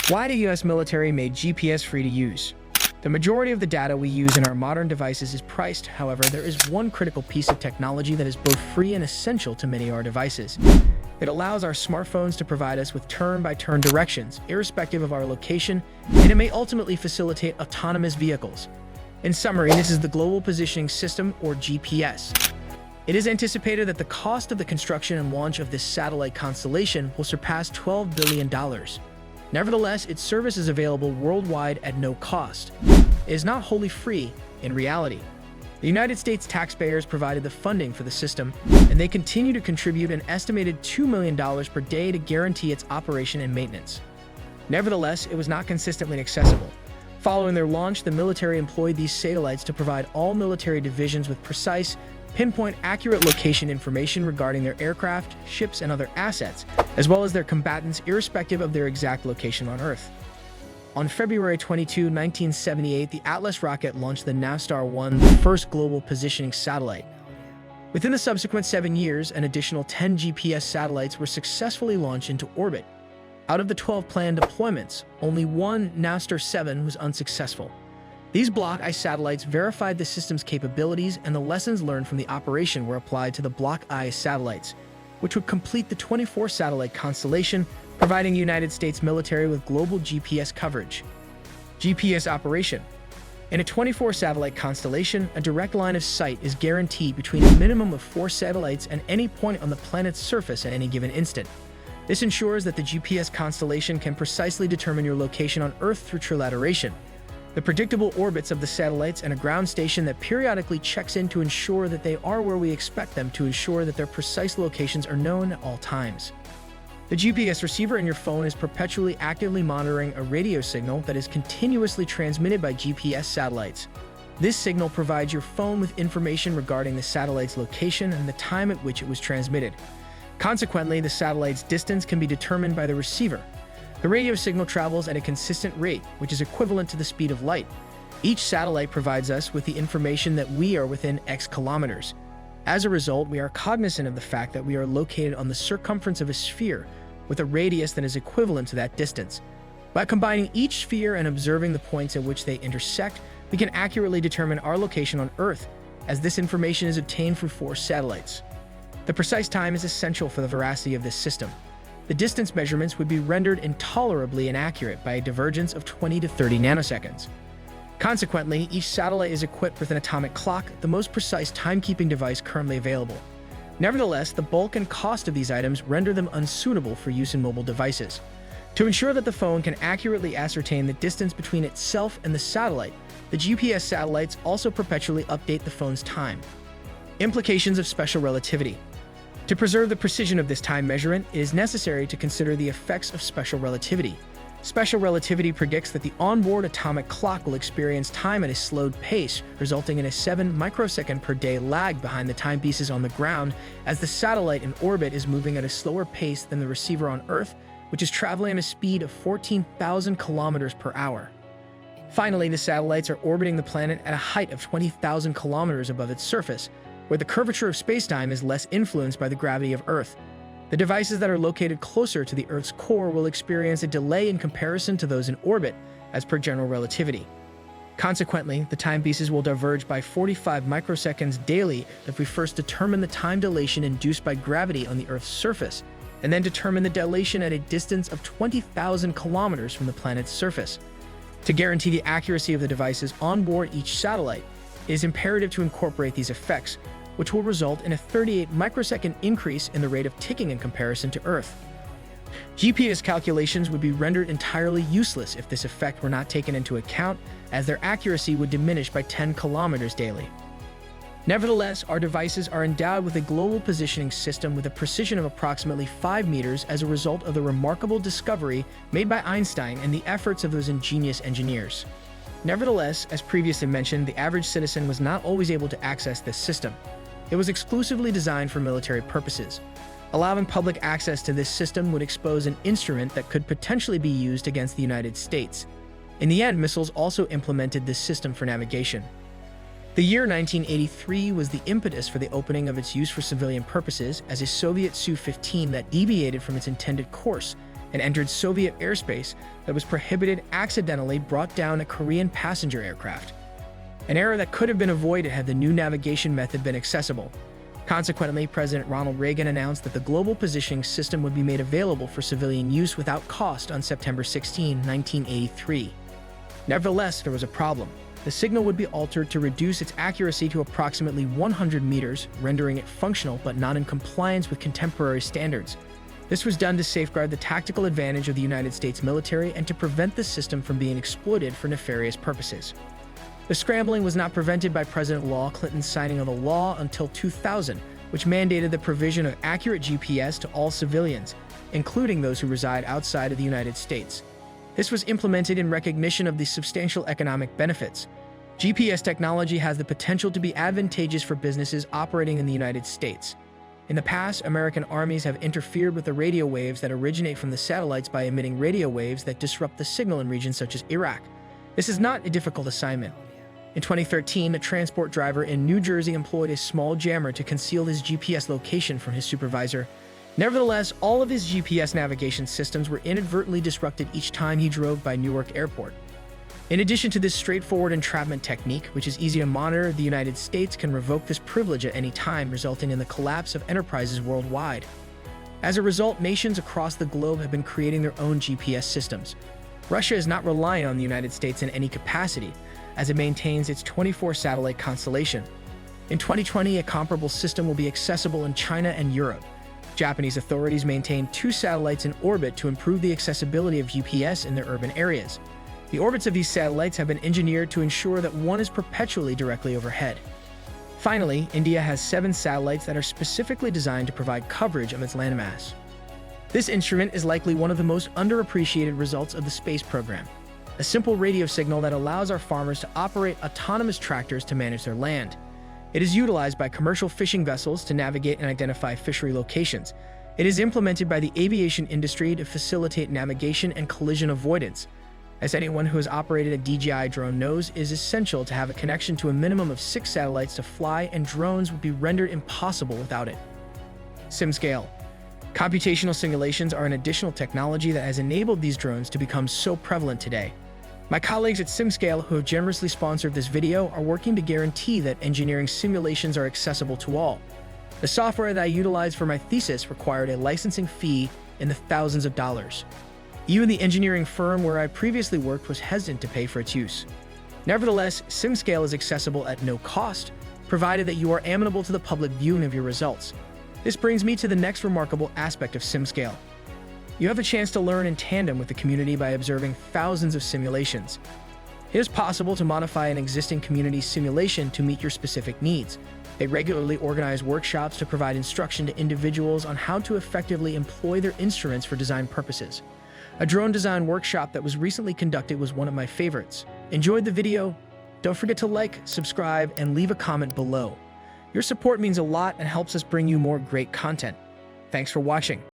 Why the US military made GPS free to use? The majority of the data we use in our modern devices is priced. However, there is one critical piece of technology that is both free and essential to many of our devices. It allows our smartphones to provide us with turn-by-turn directions, irrespective of our location, and it may ultimately facilitate autonomous vehicles. In summary, this is the Global Positioning System, or GPS. It is anticipated that the cost of the construction and launch of this satellite constellation will surpass $12 billion. Nevertheless, its service is available worldwide at no cost. It is not wholly free in reality. The United States taxpayers provided the funding for the system, and they continue to contribute an estimated $2 million per day to guarantee its operation and maintenance. Nevertheless, it was not consistently accessible. Following their launch, the military employed these satellites to provide all military divisions with precise, pinpoint accurate location information regarding their aircraft, ships, and other assets, as well as their combatants, irrespective of their exact location on Earth. On February 22, 1978, the Atlas rocket launched the Navstar 1, the first global positioning satellite. Within the subsequent 7 years, an additional 10 GPS satellites were successfully launched into orbit. Out of the 12 planned deployments, only one, Navstar 7, was unsuccessful. These Block I satellites verified the system's capabilities, and the lessons learned from the operation were applied to the Block I satellites, which would complete the 24-satellite constellation, providing the United States military with global GPS coverage. GPS operation. In a 24-satellite constellation, a direct line of sight is guaranteed between a minimum of 4 satellites and any point on the planet's surface at any given instant. This ensures that the GPS constellation can precisely determine your location on Earth through trilateration. The predictable orbits of the satellites and a ground station that periodically checks in to ensure that they are where we expect them to ensure that their precise locations are known at all times. The GPS receiver in your phone is perpetually actively monitoring a radio signal that is continuously transmitted by GPS satellites. This signal provides your phone with information regarding the satellite's location and the time at which it was transmitted. Consequently, the satellite's distance can be determined by the receiver. The radio signal travels at a consistent rate, which is equivalent to the speed of light. Each satellite provides us with the information that we are within X kilometers. As a result, we are cognizant of the fact that we are located on the circumference of a sphere with a radius that is equivalent to that distance. By combining each sphere and observing the points at which they intersect, we can accurately determine our location on Earth, as this information is obtained from 4 satellites. The precise time is essential for the veracity of this system. The distance measurements would be rendered intolerably inaccurate by a divergence of 20 to 30 nanoseconds. Consequently, each satellite is equipped with an atomic clock, the most precise timekeeping device currently available. Nevertheless, the bulk and cost of these items render them unsuitable for use in mobile devices. To ensure that the phone can accurately ascertain the distance between itself and the satellite, the GPS satellites also perpetually update the phone's time. Implications of special relativity. To preserve the precision of this time measurement, it is necessary to consider the effects of special relativity. Special relativity predicts that the onboard atomic clock will experience time at a slowed pace, resulting in a 7 microsecond per day lag behind the timepieces on the ground, as the satellite in orbit is moving at a slower pace than the receiver on Earth, which is traveling at a speed of 14,000 kilometers per hour. Finally, the satellites are orbiting the planet at a height of 20,000 kilometers above its surface, where the curvature of spacetime is less influenced by the gravity of Earth. The devices that are located closer to the Earth's core will experience a delay in comparison to those in orbit, as per general relativity. Consequently, the timepieces will diverge by 45 microseconds daily if we first determine the time dilation induced by gravity on the Earth's surface, and then determine the dilation at a distance of 20,000 kilometers from the planet's surface. To guarantee the accuracy of the devices on board each satellite, it is imperative to incorporate these effects, which will result in a 38 microsecond increase in the rate of ticking in comparison to Earth. GPS calculations would be rendered entirely useless if this effect were not taken into account, as their accuracy would diminish by 10 kilometers daily. Nevertheless, our devices are endowed with a global positioning system with a precision of approximately 5 meters as a result of the remarkable discovery made by Einstein and the efforts of those ingenious engineers. Nevertheless, as previously mentioned, the average citizen was not always able to access this system. It was exclusively designed for military purposes. Allowing public access to this system would expose an instrument that could potentially be used against the United States. In the end, missiles also implemented this system for navigation. The year 1983 was the impetus for the opening of its use for civilian purposes as a Soviet Su-15 that deviated from its intended course and entered Soviet airspace that was prohibited, accidentally brought down a Korean passenger aircraft. An error that could have been avoided had the new navigation method been accessible. Consequently, President Ronald Reagan announced that the global positioning system would be made available for civilian use without cost on September 16, 1983. Nevertheless, there was a problem. The signal would be altered to reduce its accuracy to approximately 100 meters, rendering it functional but not in compliance with contemporary standards. This was done to safeguard the tactical advantage of the United States military and to prevent the system from being exploited for nefarious purposes. The scrambling was not prevented by President Clinton's signing of the law until 2000, which mandated the provision of accurate GPS to all civilians, including those who reside outside of the United States. This was implemented in recognition of the substantial economic benefits. GPS technology has the potential to be advantageous for businesses operating in the United States. In the past, American armies have interfered with the radio waves that originate from the satellites by emitting radio waves that disrupt the signal in regions such as Iraq. This is not a difficult assignment. In 2013, a transport driver in New Jersey employed a small jammer to conceal his GPS location from his supervisor. Nevertheless, all of his GPS navigation systems were inadvertently disrupted each time he drove by Newark Airport. In addition to this straightforward entrapment technique, which is easy to monitor, the United States can revoke this privilege at any time, resulting in the collapse of enterprises worldwide. As a result, nations across the globe have been creating their own GPS systems. Russia is not relying on the United States in any capacity, as it maintains its 24-satellite constellation. In 2020, a comparable system will be accessible in China and Europe. Japanese authorities maintain 2 satellites in orbit to improve the accessibility of GPS in their urban areas. The orbits of these satellites have been engineered to ensure that one is perpetually directly overhead. Finally, India has 7 satellites that are specifically designed to provide coverage of its landmass. This instrument is likely one of the most underappreciated results of the space program. A simple radio signal that allows our farmers to operate autonomous tractors to manage their land. It is utilized by commercial fishing vessels to navigate and identify fishery locations. It is implemented by the aviation industry to facilitate navigation and collision avoidance. As anyone who has operated a DJI drone knows, it is essential to have a connection to a minimum of 6 satellites to fly, and drones would be rendered impossible without it. SimScale. Computational simulations are an additional technology that has enabled these drones to become so prevalent today. My colleagues at SimScale, who have generously sponsored this video, are working to guarantee that engineering simulations are accessible to all. The software that I utilized for my thesis required a licensing fee in the thousands of dollars. Even the engineering firm where I previously worked was hesitant to pay for its use. Nevertheless, SimScale is accessible at no cost, provided that you are amenable to the public viewing of your results. This brings me to the next remarkable aspect of SimScale. You have a chance to learn in tandem with the community by observing thousands of simulations. It is possible to modify an existing community simulation to meet your specific needs. They regularly organize workshops to provide instruction to individuals on how to effectively employ their instruments for design purposes. A drone design workshop that was recently conducted was one of my favorites. Enjoyed the video? Don't forget to like, subscribe, and leave a comment below. Your support means a lot and helps us bring you more great content. Thanks for watching.